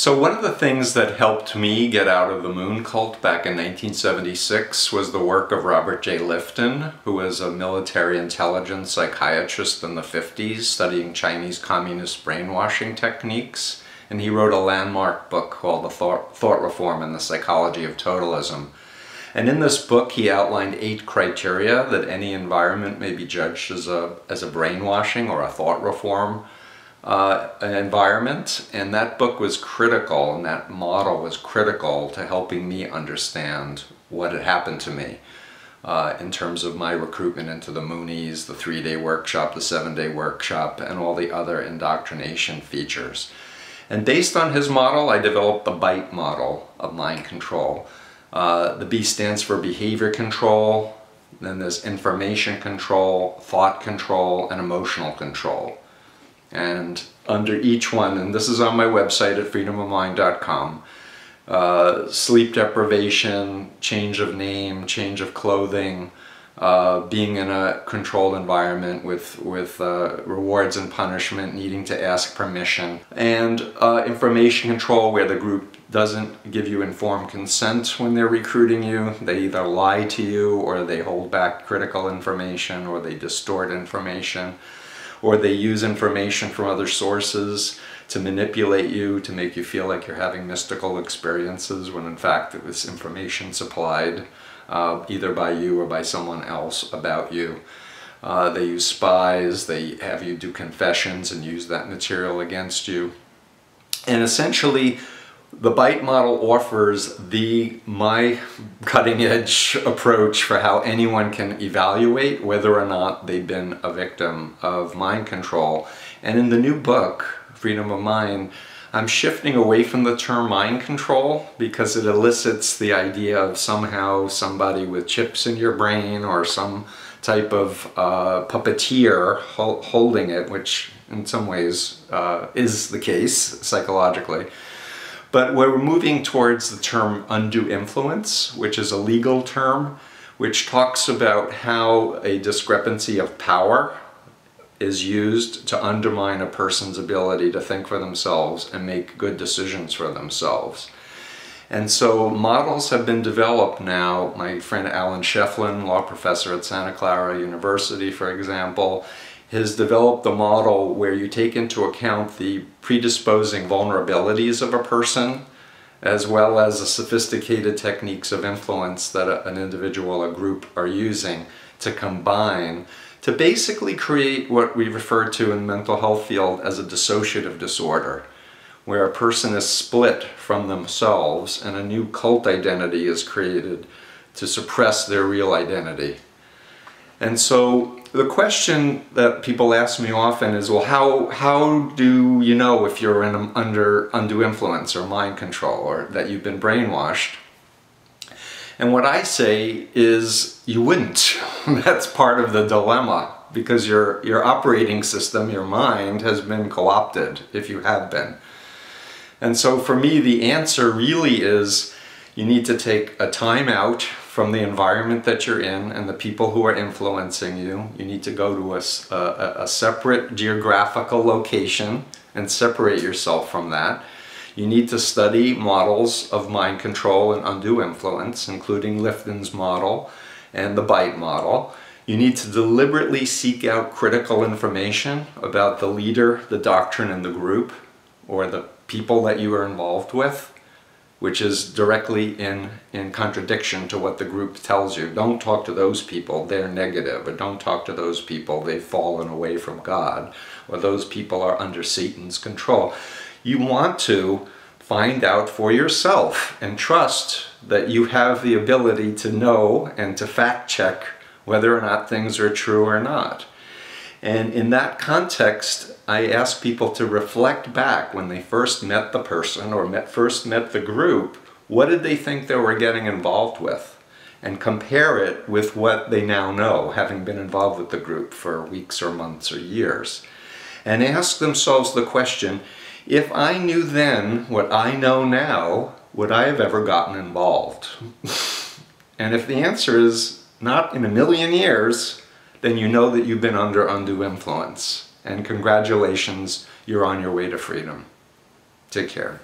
So one of the things that helped me get out of the moon cult back in 1976 was the work of Robert J. Lifton, who was a military intelligence psychiatrist in the 50s studying Chinese communist brainwashing techniques. And he wrote a landmark book called The Thought Reform and the Psychology of Totalism. And in this book he outlined 8 criteria that any environment may be judged as a brainwashing or a thought reform environment, and that book was critical, and that model was critical to helping me understand what had happened to me in terms of my recruitment into the Moonies, the 3-day workshop, the 7-day workshop, and all the other indoctrination features. And based on his model, I developed the BITE model of mind control. The B stands for behavior control, then there's information control, thought control, and emotional control. And under each one, and this is on my website at freedomofmind.com, sleep deprivation, change of name, change of clothing, being in a controlled environment with rewards and punishment, needing to ask permission, and information control, where the group doesn't give you informed consent when they're recruiting you. They either lie to you, or they hold back critical information, or they distort information, or they use information from other sources to manipulate you, to make you feel like you're having mystical experiences when in fact it was information supplied either by you or by someone else about you. They use spies, they have you do confessions and use that material against you. And essentially the BITE model offers my cutting-edge approach for how anyone can evaluate whether or not they've been a victim of mind control. And in the new book, Freedom of Mind, I'm shifting away from the term mind control because it elicits the idea of somehow somebody with chips in your brain or some type of puppeteer holding it, which in some ways is the case psychologically. But we're moving towards the term undue influence, which is a legal term, which talks about how a discrepancy of power is used to undermine a person's ability to think for themselves and make good decisions for themselves. And so models have been developed now. My friend Alan Shefflin, law professor at Santa Clara University, for example, has developed a model where you take into account the predisposing vulnerabilities of a person, as well as the sophisticated techniques of influence that an individual or group are using to combine to basically create what we refer to in the mental health field as a dissociative disorder, where a person is split from themselves and a new cult identity is created to suppress their real identity. And so the question that people ask me often is, well, how do you know if you're under undue influence or mind control, or that you've been brainwashed? And what I say is you wouldn't. That's part of the dilemma, because your operating system, your mind, has been co-opted if you have been. And so for me, the answer really is you need to take a time out from the environment that you're in and the people who are influencing you. You need to go to a separate geographical location and separate yourself from that. You need to study models of mind control and undue influence, including Lifton's model and the BITE model. You need to deliberately seek out critical information about the leader, the doctrine, and the group, or the people that you are involved with, which is directly in contradiction to what the group tells you. Don't talk to those people, they're negative. Or don't talk to those people, they've fallen away from God. Or those people are under Satan's control. You want to find out for yourself and trust that you have the ability to know and to fact check whether or not things are true or not. And in that context, I ask people to reflect back when they first met the person or first met the group, what did they think they were getting involved with? And compare it with what they now know, having been involved with the group for weeks or months or years. And ask themselves the question, if I knew then what I know now, would I have ever gotten involved? And if the answer is not in a million years, then you know that you've been under undue influence. And congratulations, you're on your way to freedom. Take care.